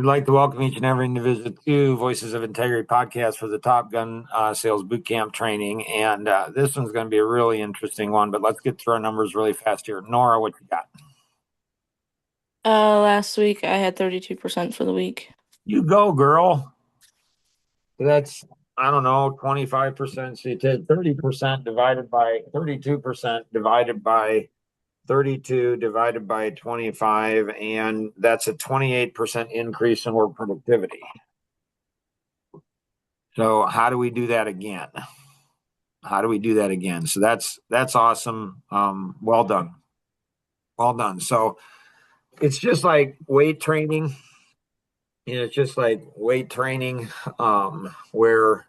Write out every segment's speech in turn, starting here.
We'd like to welcome each and every individual to Voices of Integrity podcast for the Top Gun Sales Bootcamp training. And this one's going to be a really interesting one, but let's get through our numbers really fast here. Nora, what you got? Last week I had 32% for the week. You go, girl. That's, I don't know, 25%. So you take 30% divided by 32% divided by 32 divided by 25, and that's a 28% increase in work productivity. So how do we do that again? How do we do that again? So that's awesome. Well done. Well done. So it's just like weight training. It's just like weight training, where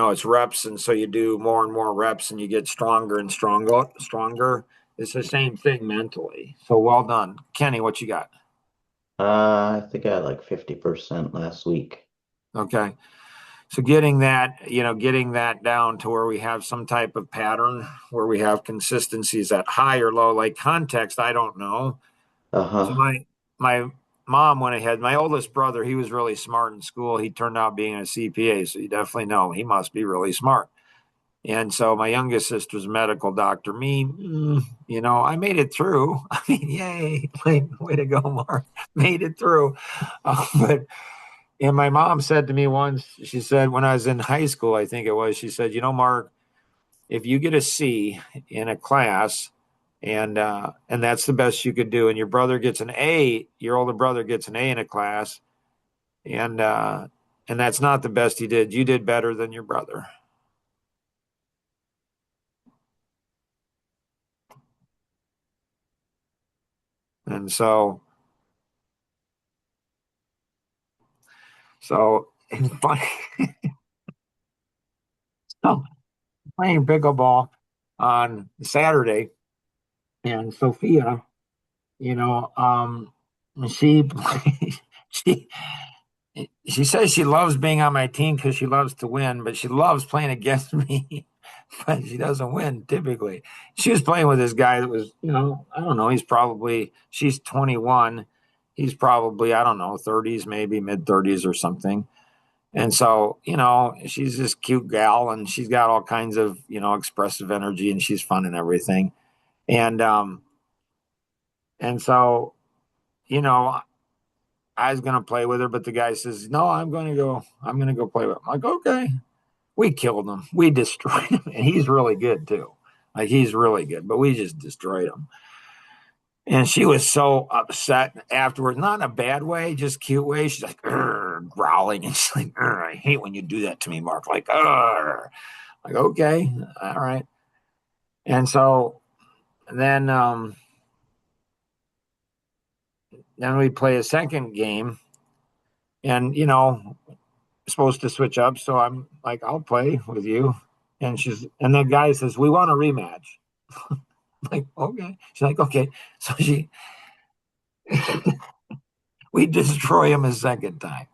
it's reps, and so you do more and more reps, and you get stronger and stronger. It's the same thing mentally. So well done, Kenny. What you got? I think I had like 50% last week. Okay. So getting that down to where we have some type of pattern, where we have consistencies at high or low, like context, I don't know. So Uh-huh. my mom went ahead. My oldest brother, he was really smart in school. He turned out being a CPA, so you definitely know he must be really smart. And so my youngest sister's a medical doctor. Me, I made it through. I mean, yay! Way to go, Mark! Made it through. But and my mom said to me once, she said, when I was in high school, I think it was, she said, Mark, if you get a C in a class and that's the best you could do, and your brother gets an A, your older brother gets an A in a class, and that's not the best he did, you did better than your brother. And so it's funny. So playing pickleball on Saturday, and Sophia, you know, she she she says she loves being on my team because she loves to win, but she loves playing against me. But she doesn't win typically. She was playing with this guy that was, I don't know, she's 21. He's probably, I don't know, 30s, maybe mid 30s or something. And so, she's this cute gal, and she's got all kinds of, expressive energy, and she's fun and everything. And and so, you know, I was gonna play with her, but the guy says, "No, I'm gonna go play with him." I'm like, okay. We killed him. We destroyed him, and he's really good too. Like he's really good, but we just destroyed him. And she was so upset afterwards, not in a bad way, just cute way. She's like growling, and she's like, I hate when you do that to me, Mark. Like, like okay, all right. And so then then we play a second game, and supposed to switch up. So I'm like, I'll play with you. And the guy says, we want a rematch. Like, okay. She's like, okay. So we destroy him a second time.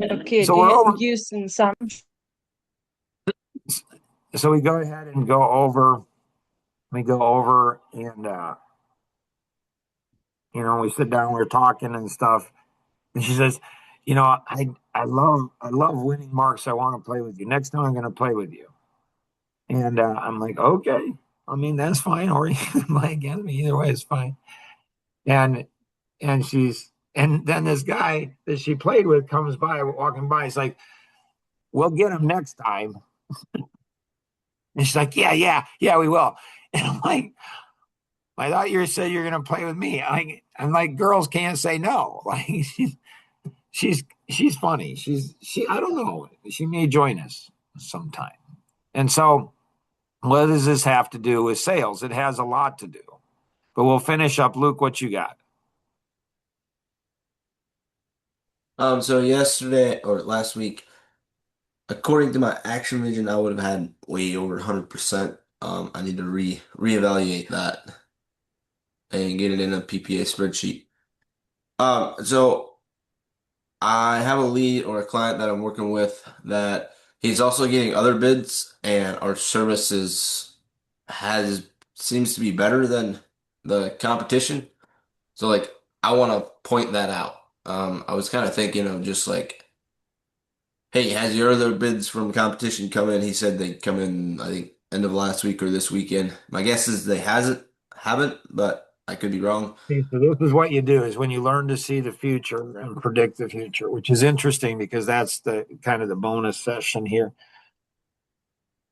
Okay, So do we're you over. using some? So we go ahead and go over. We go over and, we sit down, we're talking and stuff. And she says, I love winning, marks. I want to play with you. Next time I'm going to play with you. And I'm like, okay. I mean, that's fine. Or you can play against me. Either way is fine. And and then this guy that she played with comes by, walking by. He's like, we'll get him next time. And she's like, yeah, we will. And I'm like, I thought you said you're going to play with me. I'm like, girls can't say no. Like she's funny. I don't know. She may join us sometime. And so what does this have to do with sales? It has a lot to do. But we'll finish up. Luke, what you got? So yesterday or last week, according to my action vision, I would have had way over 100%. I need to reevaluate that and get it in a PPA spreadsheet. So I have a lead or a client that I'm working with that he's also getting other bids, and our services has seems to be better than the competition. So like I want to point that out. I was kind of thinking of just like, hey, has your other bids from competition come in? He said they come in, I think, end of last week or this weekend. My guess is they haven't, but I could be wrong. See, so this is what you do is when you learn to see the future and predict the future, which is interesting because that's the kind of the bonus session here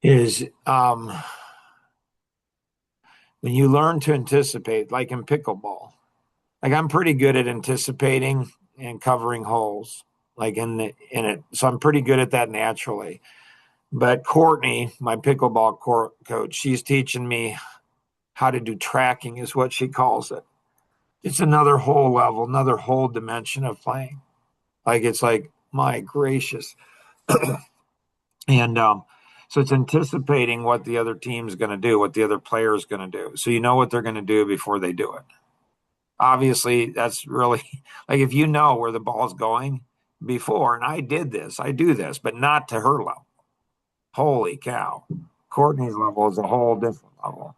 is when you learn to anticipate, like in pickleball. Like I'm pretty good at anticipating and covering holes, like in it. So I'm pretty good at that naturally. But Courtney, my pickleball coach, she's teaching me how to do tracking, is what she calls it. It's another whole level, another whole dimension of playing. Like it's like, my gracious. And so it's anticipating what the other team's going to do, what the other player is going to do. So you know what they're going to do before they do it. Obviously, that's really like if you know where the ball's going before, and I did this, I do this, but not to her level. Holy cow. Courtney's level is a whole different level.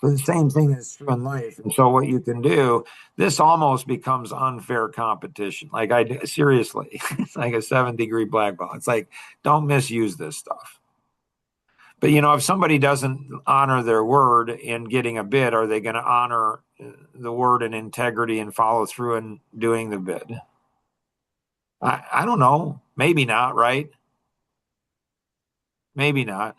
So the same thing is true in life. And so what you can do, this almost becomes unfair competition. Like seriously, it's like a 7th-degree black belt. It's like, don't misuse this stuff. But if somebody doesn't honor their word in getting a bid, are they going to honor the word and integrity and follow through in doing the bid? I don't know. Maybe not, right? Maybe not.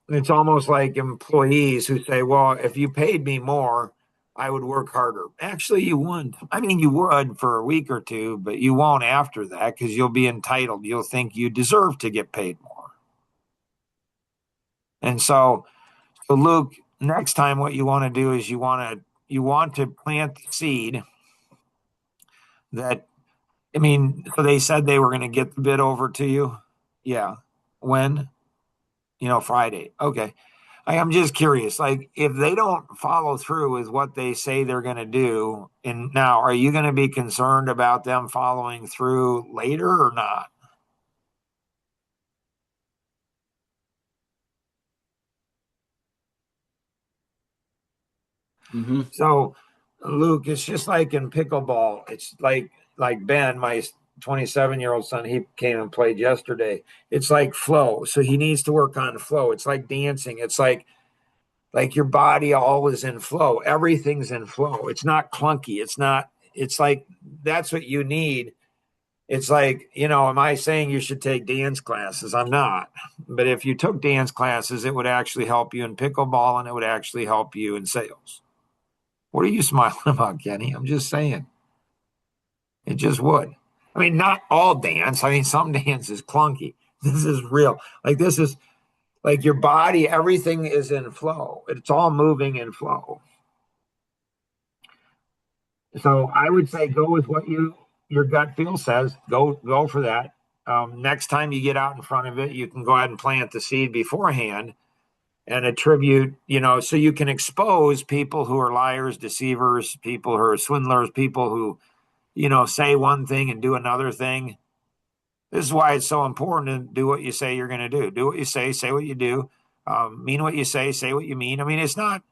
It's almost like employees who say, well, if you paid me more, I would work harder. Actually, you wouldn't. I mean, you would for a week or two, but you won't after that because you'll be entitled. You'll think you deserve to get paid more. And so Luke, next time what you want to do is you want to plant the seed that, I mean, so they said they were going to get the bid over to you. Yeah. When? Friday. Okay. I'm just curious, like if they don't follow through with what they say they're going to do, and now are you going to be concerned about them following through later or not? Mm-hmm. So, Luke, it's just like in pickleball. It's like Ben, my 27-year-old son, he came and played yesterday. It's like flow. So he needs to work on flow. It's like dancing. It's like your body all is in flow. Everything's in flow. It's not clunky. It's like that's what you need. It's like, am I saying you should take dance classes? I'm not. But if you took dance classes, it would actually help you in pickleball and it would actually help you in sales. What are you smiling about, Kenny? I'm just saying. It just would. I mean, not all dance. I mean, some dance is clunky. This is real. Like, this is like your body, everything is in flow. It's all moving in flow. So I would say go with what your gut feel says. Go for that. Next time you get out in front of it, you can go ahead and plant the seed beforehand and attribute, so you can expose people who are liars, deceivers, people who are swindlers, people who, say one thing and do another thing. This is why it's so important to do what you say you're going to do. Do what you say what you do, mean what you say what you mean. I mean, it's not,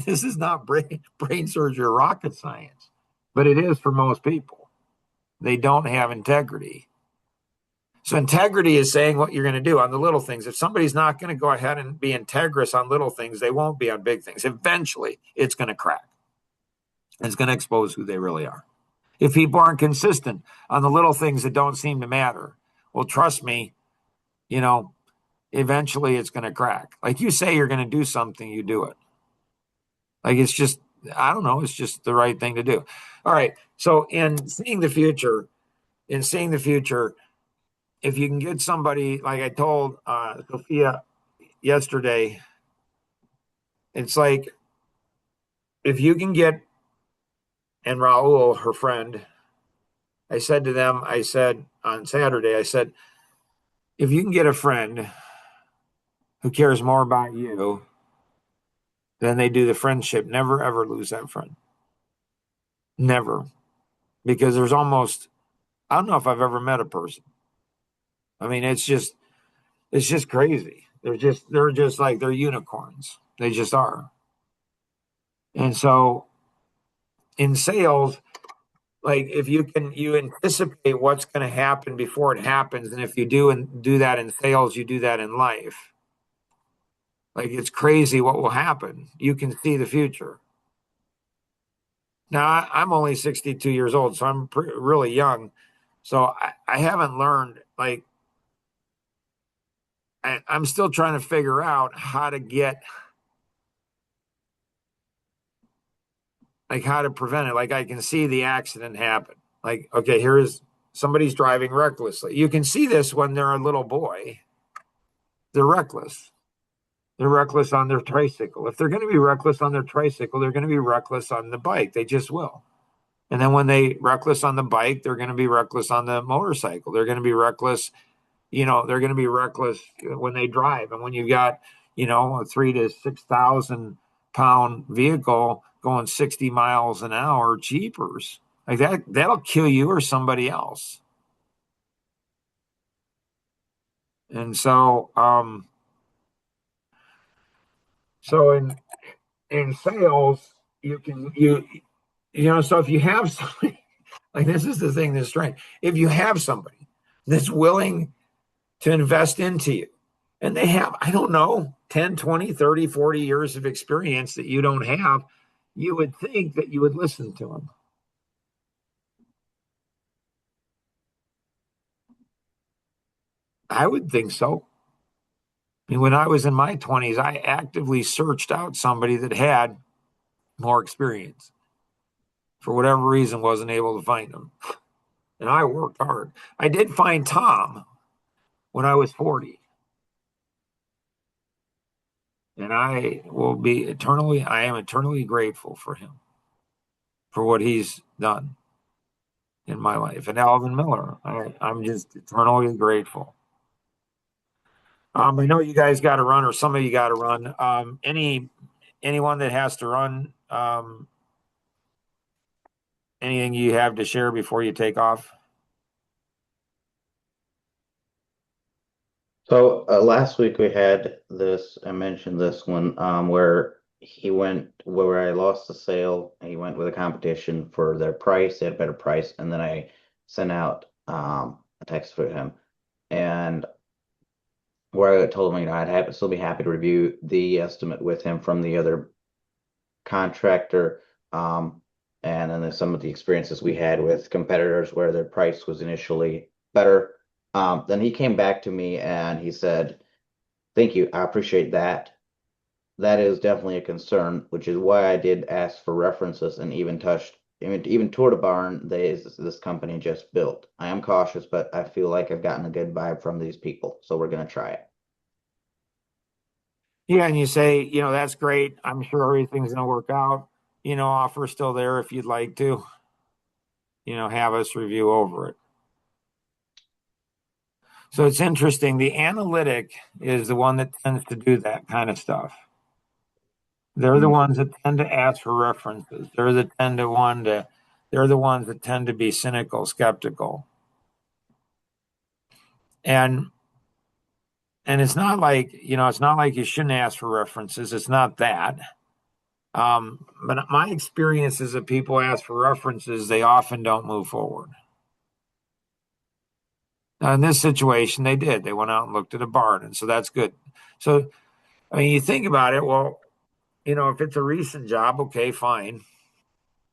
this is not brain surgery or rocket science, but it is for most people. They don't have integrity. So integrity is saying what you're going to do on the little things. If somebody's not going to go ahead and be integrous on little things, they won't be on big things. Eventually, it's going to crack. It's going to expose who they really are. If people aren't consistent on the little things that don't seem to matter, well, trust me, eventually it's going to crack. Like you say you're going to do something, you do it. Like it's just, I don't know, it's just the right thing to do. All right. So in seeing the future, if you can get somebody, like I told Sophia yesterday, it's like if you can get, and Raul, her friend, I said to them, I said on Saturday, I said, if you can get a friend who cares more about you than they do the friendship, never ever lose that friend. Never. Because there's almost, I don't know if I've ever met a person. I mean, it's just crazy. They're just like, they're unicorns. They just are. And so in sales, like if you anticipate what's going to happen before it happens, and if you do that in sales, you do that in life. Like it's crazy what will happen. You can see the future. Now I'm only 62 years old, so I'm really young. So I haven't learned like I'm still trying to figure out how to get like how to prevent it. Like I can see the accident happen. Like, okay, here is somebody's driving recklessly. You can see this when they're a little boy. They're reckless. They're reckless on their tricycle. If they're going to be reckless on their tricycle, they're going to be reckless on the bike. They just will. And then when they reckless on the bike, they're going to be reckless on the motorcycle. They're going to be reckless, they're going to be reckless when they drive. And when you've got, a 3,000 to 6,000 pound vehicle going 60 miles an hour, jeepers, like that'll kill you or somebody else. And so, in sales, so if you have somebody, like this is the thing that's strange. If you have somebody that's willing to invest into you, and they have, I don't know, 10, 20, 30, 40 years of experience that you don't have, you would think that you would listen to them. I would think so. I mean, when I was in my 20s, I actively searched out somebody that had more experience. For whatever reason, wasn't able to find them. And I worked hard. I did find Tom when I was 40. And I am eternally grateful for him, for what he's done in my life. And Alvin Miller, I'm just eternally grateful. I know you guys got to run, or some of you got to run. Anyone that has to run, anything you have to share before you take off? So last week we had this, I mentioned this one, where where I lost the sale. He went with a competition for their price. They had a better price. And then I sent out a text for him. And where I told him, I'd still be happy to review the estimate with him from the other contractor. And then there's some of the experiences we had with competitors where their price was initially better. Then he came back to me and he said, "Thank you, I appreciate that. That is definitely a concern, which is why I did ask for references and even toured a barn this company just built. I am cautious, but I feel like I've gotten a good vibe from these people, so we're gonna try it." Yeah, and you say, that's great. I'm sure everything's going to work out. Offer still there if you'd like to, have us review over it. So it's interesting. The analytic is the one that tends to do that kind of stuff. They're the ones that tend to ask for references. They're the ones that tend to be cynical, skeptical. And it's not like, you shouldn't ask for references. It's not that. But my experience is that people ask for references, they often don't move forward. Now, in this situation, they did. They went out and looked at a barn, and so that's good. So, I mean, you think about it, well, if it's a recent job, okay, fine.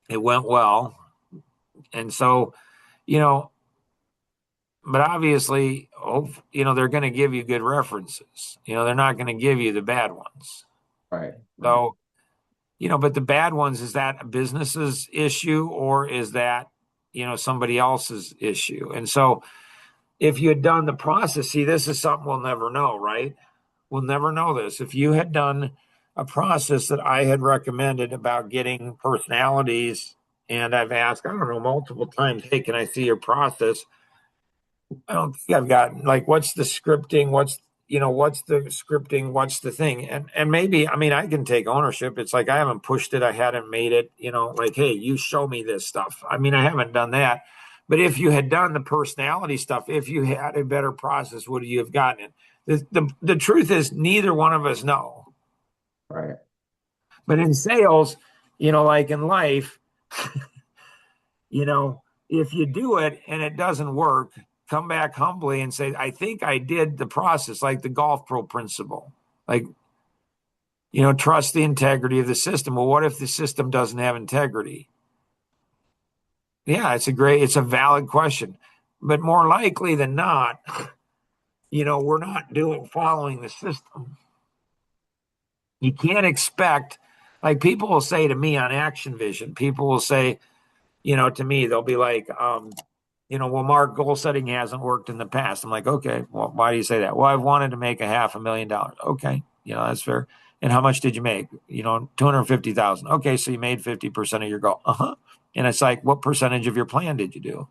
It went well. And so, but obviously, they're going to give you good references. They're not going to give you the bad ones. Right. So, but the bad ones, is that a business's issue or is that, somebody else's issue? And so if you had done the process, see, this is something we'll never know, right? We'll never know this. If you had done a process that I had recommended about getting personalities, and I've asked, I don't know, multiple times, hey, can I see your process? I don't think I've gotten, like, what's the scripting? What's the scripting? What's the thing? And maybe, I mean, I can take ownership. It's like, I haven't pushed it. I hadn't made it, like, hey, you show me this stuff. I mean, I haven't done that. But if you had done the personality stuff, if you had a better process, would you have gotten it? The truth is, neither one of us know. Right. But in sales, like in life, You know, if you do it and it doesn't work, come back humbly and say, I think I did the process, like the golf pro principle. Like, you know, trust the integrity of the system. Well, what if the system doesn't have integrity? Yeah, it's a valid question. But more likely than not, you know, we're not following the system. You can't expect, like people will say to me on Action Vision, people will say, you know, to me, they'll be like, you know, well, Mark, goal setting hasn't worked in the past. I'm like, okay, well, why do you say that? Well, I've wanted to make $500,000. Okay, you know, that's fair. And how much did you make? You know, 250,000. Okay, so you made 50% of your goal. Uh-huh. And it's like, what percentage of your plan did you do?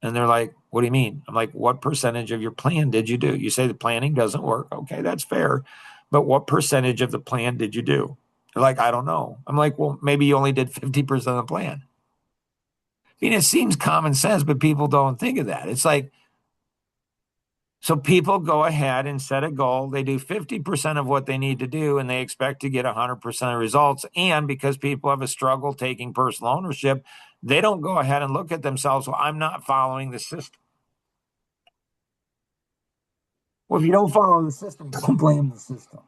And they're like, what do you mean? I'm like, what percentage of your plan did you do? You say the planning doesn't work. Okay, that's fair. But what percentage of the plan did you do? They're like, I don't know. I'm like, well, maybe you only did 50% of the plan. I mean, it seems common sense, but people don't think of that. It's like, so people go ahead and set a goal. They do 50% of what they need to do, and they expect to get 100% of results. And because people have a struggle taking personal ownership, they don't go ahead and look at themselves. Well, I'm not following the system. Well, if you don't follow the system, don't blame the system.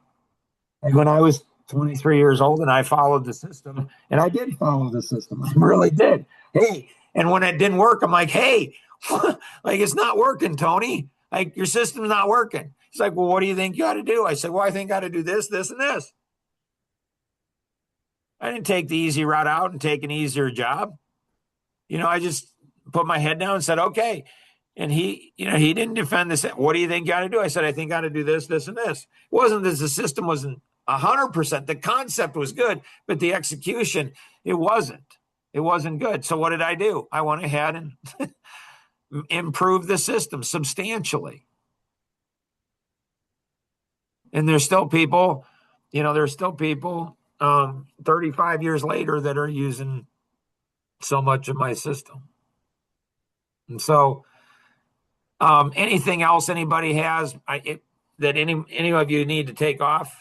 Like when I was 23 years old and I followed the system, and I did follow the system. I really did. Hey, and when it didn't work, I'm like, hey, like it's not working, Tony. Like your system's not working. He's like, well, what do you think you ought to do? I said, well, I think I ought to do this, this, and this. I didn't take the easy route out and take an easier job. You know, I just put my head down and said, okay. And he, you know, he didn't defend this. What do you think you ought to do? I said, I think I ought to do this, this, and this. It wasn't that the system wasn't 100%. The concept was good, but the execution, it wasn't. It wasn't good. So what did I do? I went ahead and improved the system substantially. And there's still people, you know, 35 years later that are using so much of my system. And so anything else anybody has that any of you need to take off?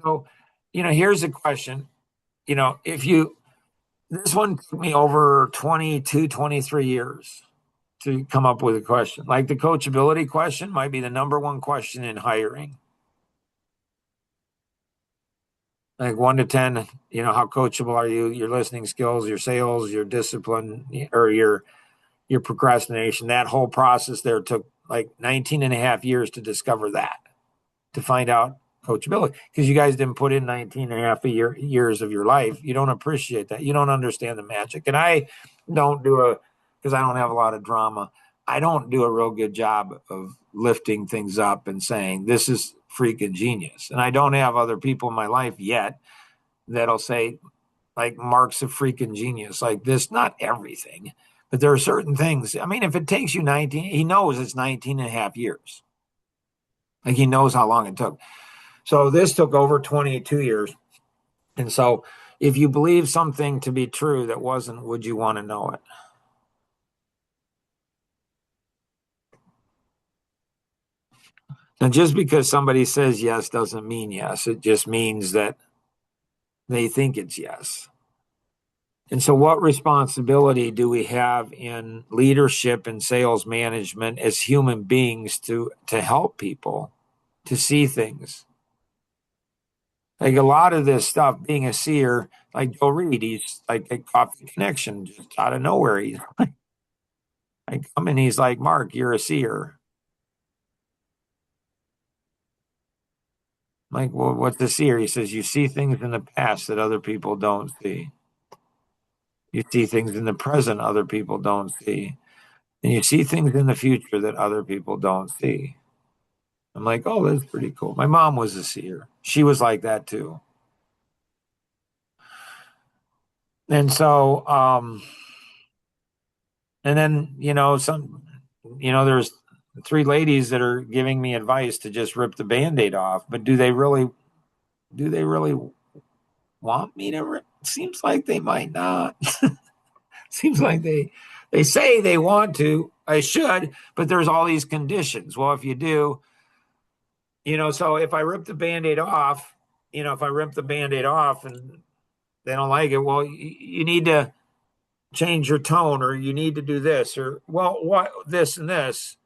So, you know, here's a question. You know, this one took me over 22, 23 years to come up with a question. Like the coachability question might be the number one question in hiring. Like 1 to 10, you know, how coachable are you? Your listening skills, your sales, your discipline, or your procrastination. That whole process there took like 19 and a half years to discover that, to find out coachability, because you guys didn't put in 19 and a half years of your life. You don't appreciate that. You don't understand the magic. And I don't because I don't have a lot of drama. I don't do a real good job of lifting things up and saying, this is freaking genius. And I don't have other people in my life yet that'll say, like, Mark's a freaking genius. Like this, not everything, but there are certain things. I mean, if it takes you 19, he knows it's 19 and a half years. Like he knows how long it took. So this took over 22 years. And so if you believe something to be true that wasn't, would you want to know it? And just because somebody says yes doesn't mean yes. It just means that they think it's yes. And so what responsibility do we have in leadership and sales management as human beings to help people to see things? Like a lot of this stuff, being a seer, like Joe Reed, he's like a Coffee Connection, just out of nowhere. He's like, I come and he's like, Mark, you're a seer. I'm like, well, what's the seer? He says, you see things in the past that other people don't see. You see things in the present other people don't see. And you see things in the future that other people don't see. I'm like, oh, that's pretty cool. My mom was a seer. She was like that too. And so, and then, you know, there's 3 ladies that are giving me advice to just rip the Band-Aid off, but do they really want me to rip? Seems like they might not. Seems like they say they want to, I should, but there's all these conditions. Well, if you do, So if I rip the Band-Aid off, if I rip the Band-Aid off and they don't like it, well, you need to change your tone, or you need to do this, or, well, what, this and this.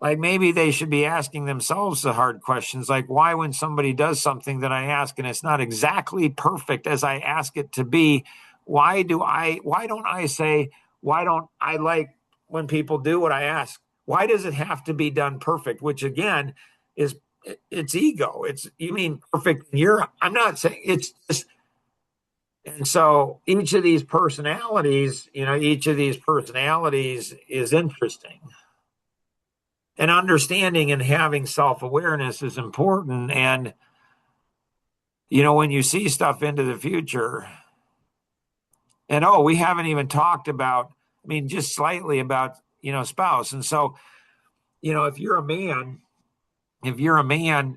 Like, maybe they should be asking themselves the hard questions, like, why, when somebody does something that I ask and it's not exactly perfect as I ask it to be, why don't I say, why don't I like when people do what I ask? Why does it have to be done perfect? Which again is, it's ego. It's, you mean perfect. I'm not saying, it's just. And so each of these personalities is interesting. And understanding and having self-awareness is important. And, when you see stuff into the future, and, oh, we haven't even talked about, just slightly about, spouse. And so, if you're a man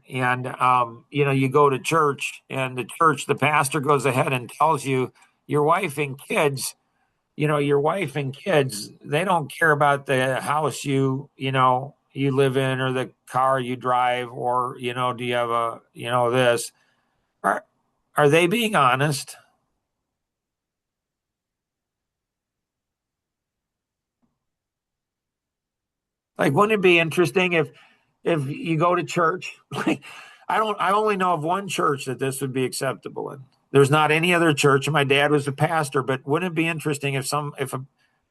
and, you go to church, and the pastor goes ahead and tells you your wife and kids, they don't care about the house you live in, or the car you drive, or, do you have this? Are they being honest? Like, wouldn't it be interesting if you go to church? Like, I only know of one church that this would be acceptable in. There's not any other church, and my dad was a pastor, but wouldn't it be interesting if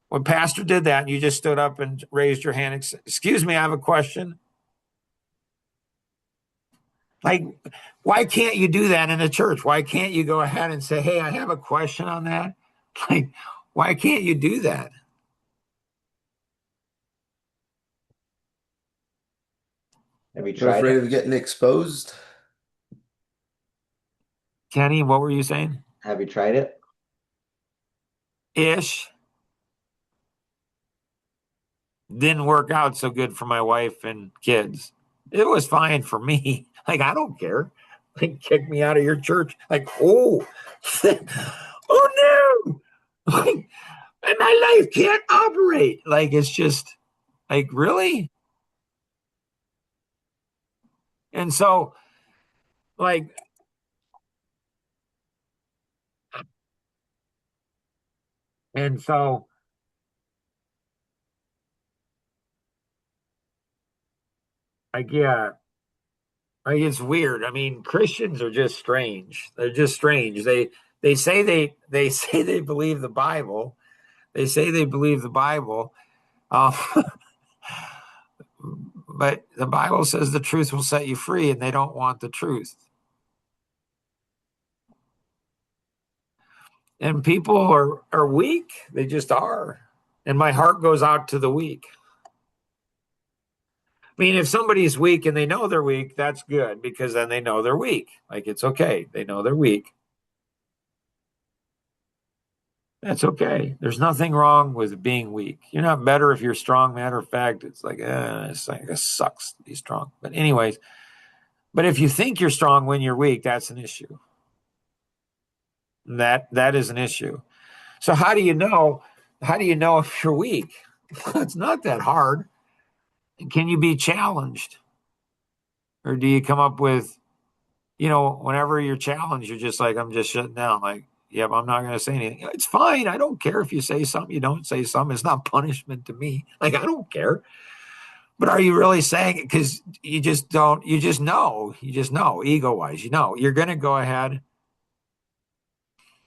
when pastor did that and you just stood up and raised your hand and said, "Excuse me, I have a question." Like, why can't you do that in a church? Why can't you go ahead and say, "Hey, I have a question on that"? Like, why can't you do that? Have you You're tried afraid it? of getting exposed? Kenny, what were you saying? Have you tried it? Ish. Didn't work out so good for my wife and kids. It was fine for me. Like, I don't care. Like, kick me out of your church. Like, oh, oh no. Like, and my life can't operate. Like, it's just like, really? And so, like, and so, like, yeah, like, it's weird. Christians are just strange. They're just strange. They say they say they believe the Bible. They say they believe the Bible. Uh, but the Bible says the truth will set you free, and they don't want the truth. And people are weak. They just are. And my heart goes out to the weak. If somebody's weak and they know they're weak, that's good, because then they know they're weak. Like, it's okay. They know they're weak. That's okay. There's nothing wrong with being weak. You're not better if you're strong. Matter of fact, it's like, it sucks to be strong. But anyways, but if you think you're strong when you're weak, that's an issue. That is an issue. So how do you know? How do you know if you're weak? It's not that hard. Can you be challenged, or do you come up with, whenever you're challenged, you're just like, I'm just shutting down. Like, yeah, but I'm not going to say anything. It's fine. I don't care if you say something. You don't say something. It's not punishment to me. Like, I don't care. But are you really saying it? Because you just don't. You just know. You just know, ego wise. You're going to go ahead.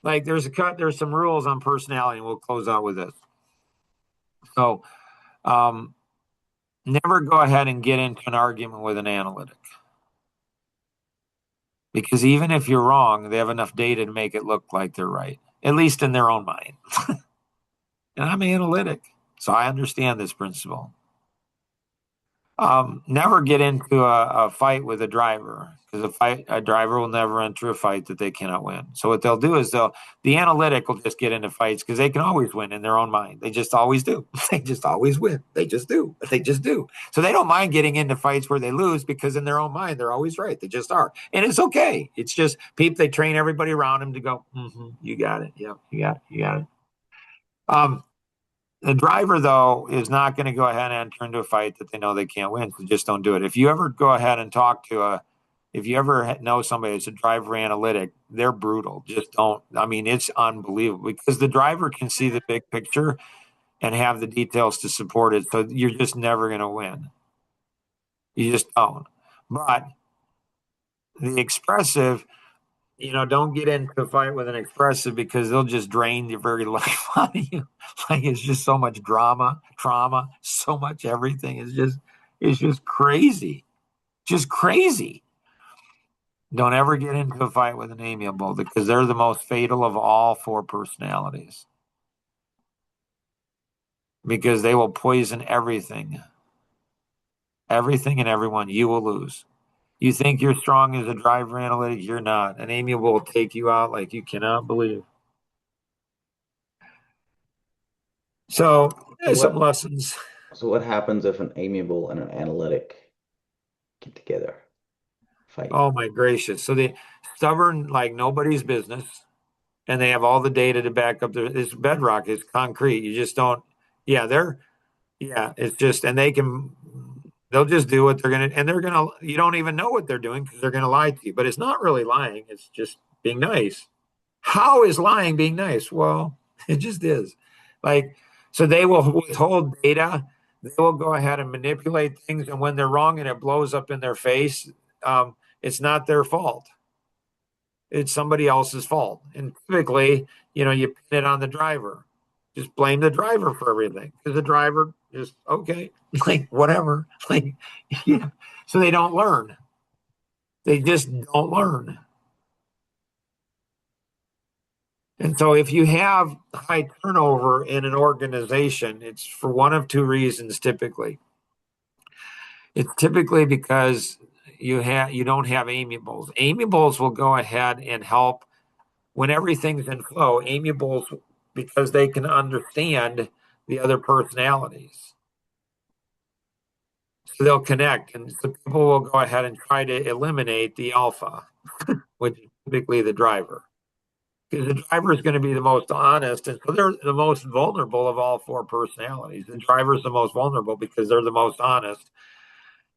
Like, there's some rules on personality, and we'll close out with this. So, never go ahead and get into an argument with an analytic, because even if you're wrong, they have enough data to make it look like they're right, at least in their own mind. And I'm analytic, so I understand this principle. Never get into a fight with a driver, because a driver will never enter a fight that they cannot win. So what they'll do is the analytic will just get into fights because they can always win in their own mind. They just always do. They just always win. They just do. They just do. So they don't mind getting into fights where they lose, because in their own mind they're always right. They just are, and it's okay. It's just people. They train everybody around them to go, you got it. Yeah, you got it. You got it. The driver, though, is not going to go ahead and enter into a fight that they know they can't win. So just don't do it. If you ever go ahead and talk to if you ever know somebody that's a driver analytic, they're brutal. Just don't. I mean, it's unbelievable because the driver can see the big picture and have the details to support it. So you're just never going to win. You just don't. But the expressive, don't get into a fight with an expressive because they'll just drain the very life out of you. Like it's just so much drama, trauma, so much everything. It's just crazy. Just crazy. Don't ever get into a fight with an amiable because they're the most fatal of all four personalities. Because they will poison everything. Everything and everyone. You will lose. You think you're strong as a driver analytic, you're not. An amiable will take you out like you cannot believe. So, some lessons. So what happens if an amiable and an analytic get together, fight? Oh my gracious. So they stubborn like nobody's business, and they have all the data to back up it's bedrock, it's concrete. You just don't, it's just, and they'll just do what you don't even know what they're doing because they're gonna lie to you. But it's not really lying, it's just being nice. How is lying being nice? Well, it just is. Like, so they will withhold data. They will go ahead and manipulate things, and when they're wrong and it blows up in their face, it's not their fault. It's somebody else's fault. And typically, you pin it on the driver. Just blame the driver for everything because the driver just okay, like whatever, like yeah. So they don't learn. They just don't learn. And so if you have high turnover in an organization, it's for one of two reasons typically. It's typically because you don't have amiables. Amiables will go ahead and help when everything's in flow. Amiables, because they can understand the other personalities. So they'll connect, and so people will go ahead and try to eliminate the alpha, which is typically the driver. Because the driver is going to be the most honest, and so they're the most vulnerable of all four personalities. The driver is the most vulnerable because they're the most honest.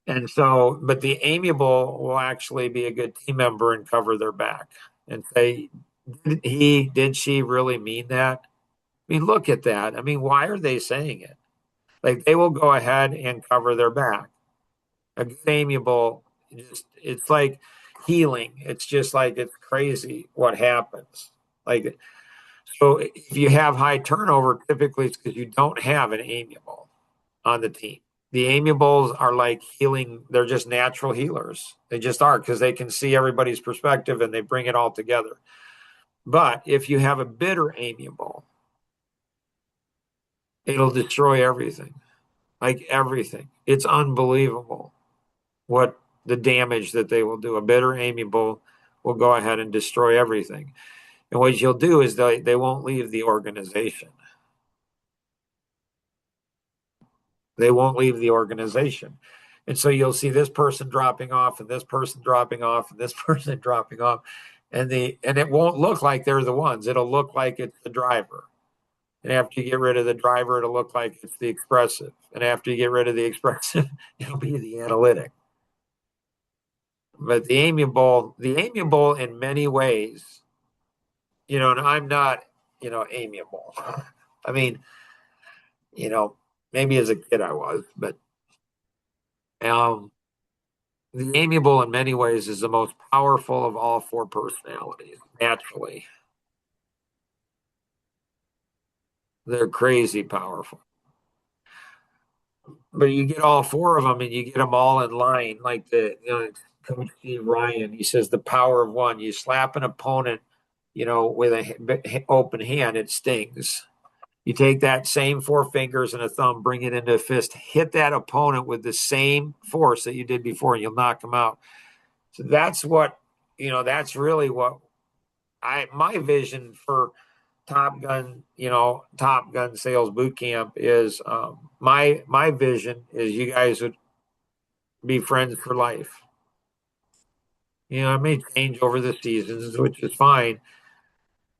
And so, but the amiable will actually be a good team member and cover their back and say, did she really mean that? I mean, look at that. I mean, why are they saying it? Like they will go ahead and cover their back. A good amiable, it's like healing. It's just like it's crazy what happens. Like so, if you have high turnover, typically it's because you don't have an amiable on the team. The amiables are like healing. They're just natural healers. They just are because they can see everybody's perspective and they bring it all together. But if you have a bitter amiable, it'll destroy everything. Like everything. It's unbelievable what the damage that they will do. A bitter amiable will go ahead and destroy everything. And what you'll do is they won't leave the organization. They won't leave the organization. And so you'll see this person dropping off and this person dropping off and this person dropping off. And it won't look like they're the ones. It'll look like it's the driver. And after you get rid of the driver, it'll look like it's the expressive. And after you get rid of the expressive, it'll be the analytic. But the amiable in many ways, and I'm not, amiable. I mean, maybe as a kid I was, but the amiable in many ways is the most powerful of all four personalities, naturally. They're crazy powerful. But you get all four of them and you get them all in line, like Coach Steve Ryan. He says the power of one. You slap an opponent, with an open hand, it stings. You take that same four fingers and a thumb, bring it into a fist, hit that opponent with the same force that you did before, and you'll knock them out. So that's what, that's really what my vision for Top Gun sales boot camp is. My vision is you guys would be friends for life. It may change over the seasons, which is fine.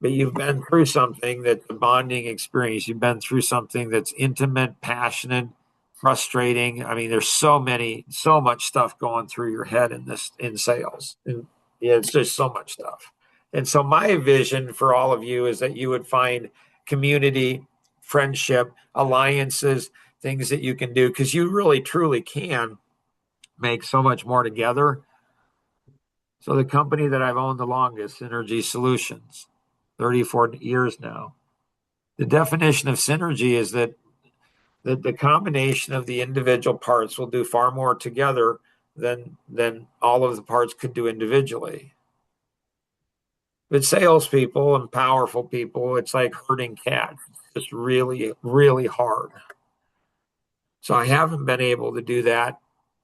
but you've been through something that's a bonding experience. You've been through something that's intimate, passionate, frustrating. I mean, there's so much stuff going through your head in sales. And yeah, it's just so much stuff. And so my vision for all of you is that you would find community, friendship, alliances, things that you can do, because you really truly can make so much more together. So the company that I've owned the longest, Synergy Solutions, 34 years now. The definition of synergy is that the combination of the individual parts will do far more together than all of the parts could do individually. But salespeople and powerful people, it's like herding cats. It's just really, really hard. So I haven't been able to do that,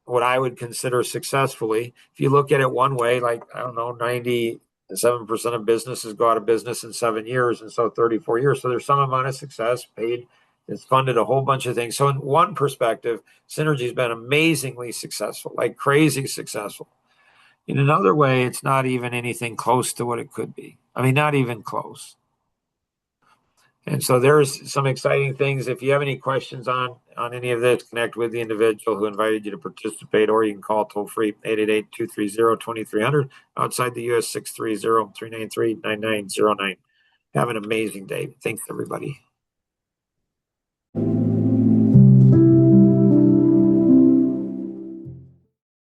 what I would consider successfully. If you look at it one way, like, I don't know, 97% of businesses go out of business in 7 years, and so 34 years. So there's some amount of success paid. It's funded a whole bunch of things. So in one perspective, Synergy's been amazingly successful, like crazy successful. In another way, it's not even anything close to what it could be. I mean, not even close. And so there's some exciting things. If you have any questions on any of this, connect with the individual who invited you to participate, or you can call toll free 888-230-2300, outside the US 630-393-9909. Have an amazing day. Thanks, everybody.